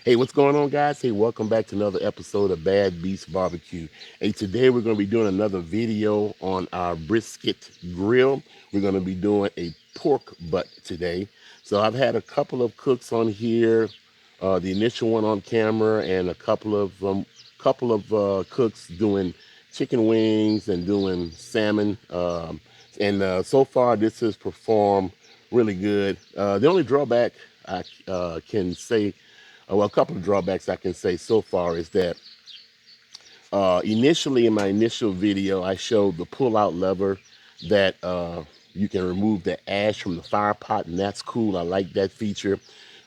Hey, what's going on, guys? Hey, welcome back to another episode of Bad Beast Barbecue. Hey, today we're going to be doing another video on our brisket grill. We're going to be doing a pork butt today. So I've had a couple of cooks on here, the initial one on camera, and a couple of cooks doing chicken wings and doing salmon. And so far, this has performed really good. The only drawback I can say well, a couple of drawbacks I can say so far is that initially in my initial video, I showed the pull-out lever that you can remove the ash from the fire pot, and that's cool. I like that feature.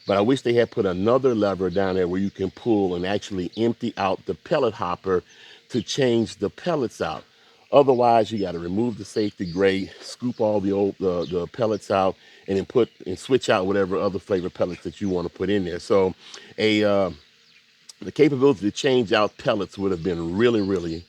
But I wish they had put another lever down there where you can pull and actually empty out the pellet hopper to change the pellets out. Otherwise, you got to remove the safety grate, scoop all the pellets out, and then put and switch out whatever other flavor pellets that you want to put in there. So, a the capability to change out pellets would have been really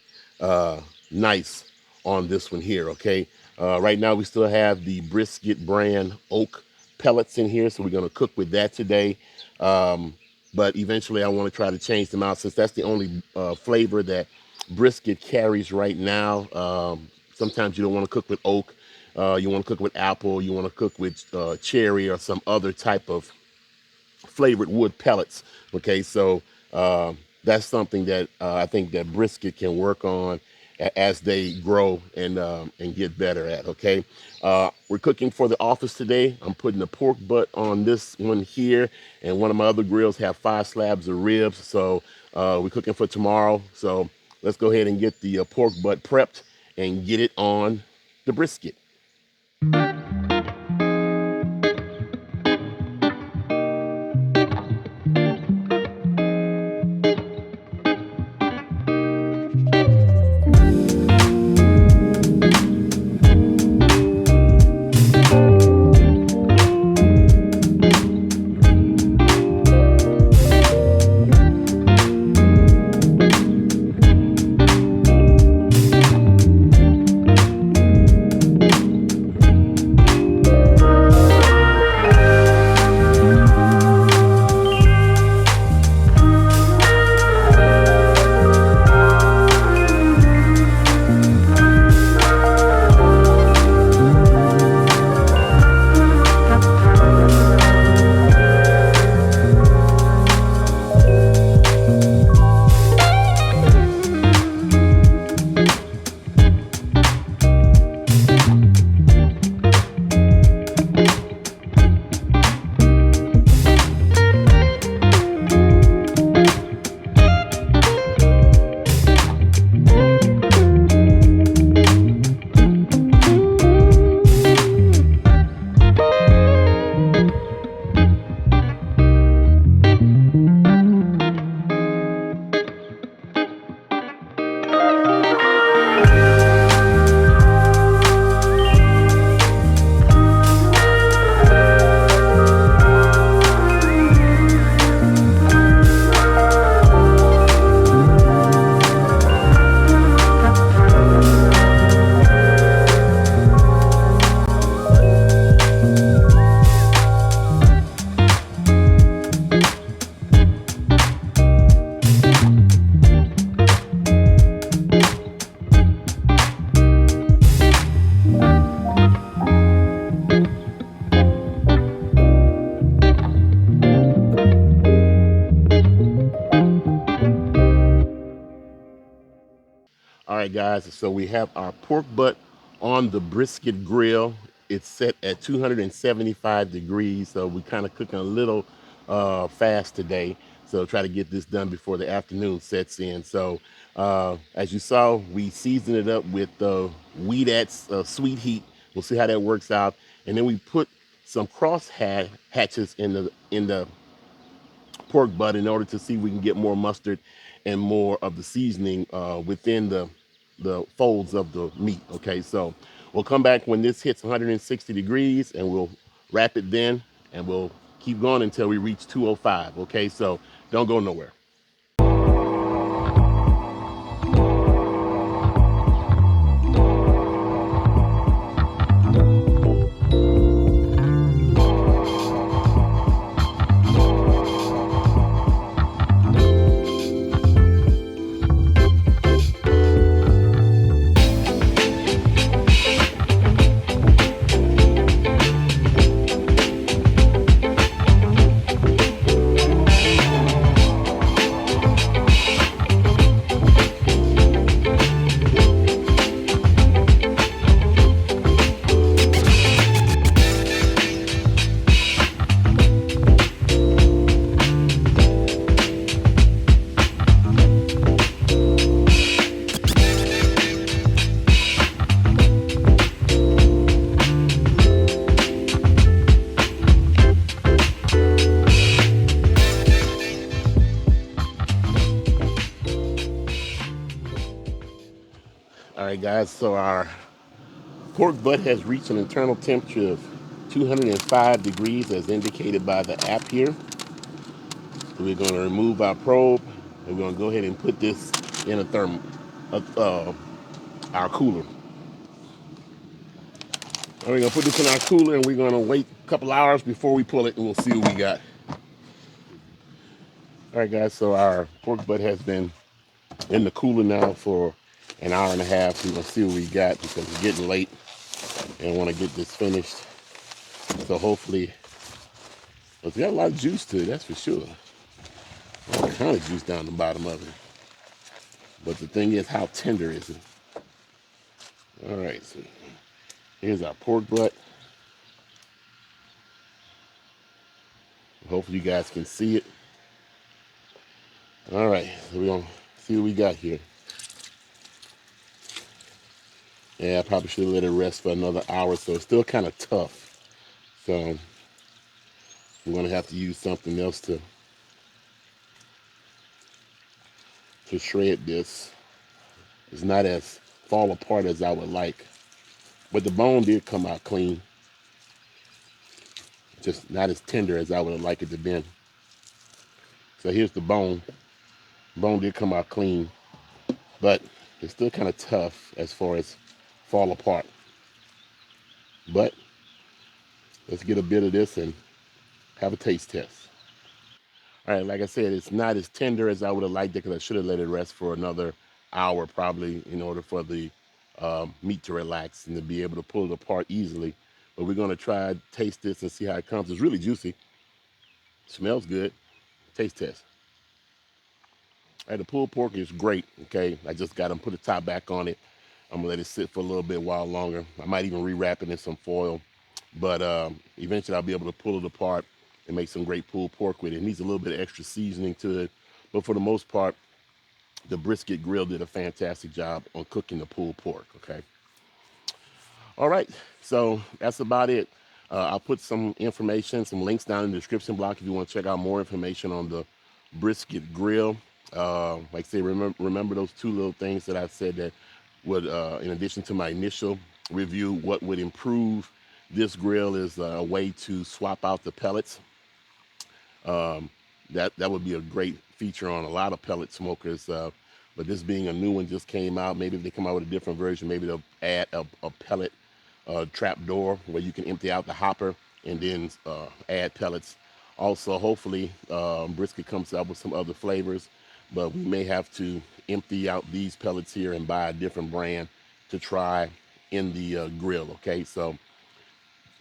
nice on this one here. Okay, right now we still have the brisket brand oak pellets in here, so we're going to cook with that today. But eventually I want to try to change them out, since that's the only flavor that brisket carries right now. Sometimes you don't want to cook with oak, you want to cook with apple, you want to cook with cherry or some other type of flavored wood pellets. Okay, so that's something that I think that brisket can work on as they grow and get better at. Okay, we're cooking for the office today. I'm putting the pork butt on this one here, and one of my other grills have 5 slabs of ribs. So we're cooking for tomorrow. So let's go ahead and get the pork butt prepped and get it on the brisket. All right, guys, so we have our pork butt on the brisket grill. It's set at 275 degrees, so we're kind of cooking a little fast today. So try to get this done before the afternoon sets in. So as you saw, we seasoned it up with Weedat's sweet heat. We'll see how that works out. And then we put some cross hatches in the pork butt in order to see if we can get more mustard and more of the seasoning within the folds of the meat. Okay, so we'll come back when this hits 160 degrees and we'll wrap it then, and we'll keep going until we reach 205. Okay, so don't go nowhere. right, guys, so our pork butt has reached an internal temperature of 205 degrees as indicated by the app here. So we're going to remove our probe and we're going to go ahead and put this in our cooler. And we're going to put this in our cooler and we're going to wait a couple hours before we pull it and we'll see what we got. All right, guys, so our pork butt has been in the cooler now for an hour and a half. We're going to see what we got because it's getting late and I want to get this finished. So hopefully, it's got a lot of juice to it, that's for sure. All kind of juice down the bottom of it. But the thing is, how tender is it? All right, so here's our pork butt. Hopefully you guys can see it. All right, so we're gonna see what we got here. Yeah, I probably should have let it rest for another hour, so it's still kind of tough. So we're gonna have to use something else to shred this. It's not as fall apart as I would like, but the bone did come out clean. Just not as tender as I would have liked it to be. So here's the bone. Bone did come out clean, but it's still kind of tough as far as fall apart. But let's get a bit of this and have a taste test. All right, like I said, it's not as tender as I would have liked it because I should have let it rest for another hour probably in order for the meat to relax and to be able to pull it apart easily. But we're going to try taste this and see how it comes. It's really juicy. Smells good. Taste test. All right, the pulled pork is great, okay? I just got to put the top back on it. I'm gonna let it sit for a little bit while longer. I might even rewrap it in some foil, but eventually I'll be able to pull it apart and make some great pulled pork with it. It needs a little bit of extra seasoning to it, but for the most part, the brisket grill did a fantastic job on cooking the pulled pork, okay? All right, so that's about it. I'll put some information, some links down in the description block if you want to check out more information on the brisket grill. Like I say, remember those two little things that I said that would, in addition to my initial review, what would improve this grill is a way to swap out the pellets. That would be a great feature on a lot of pellet smokers. But this being a new one just came out, maybe if they come out with a different version, maybe they'll add a pellet trap door where you can empty out the hopper and then add pellets. Also, hopefully, brisket comes out with some other flavors, but we may have to empty out these pellets here and buy a different brand to try in the grill, okay? So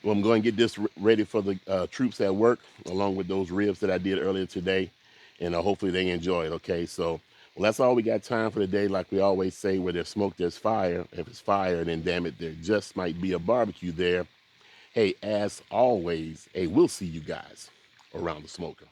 well, I'm going to get this ready for the troops at work, along with those ribs that I did earlier today, and hopefully they enjoy it, okay? So, well, that's all we got time for today. Like we always say, where there's smoke, there's fire. If it's fire, then damn it, there just might be a barbecue there. Hey, as always, hey, we'll see you guys around the smoker.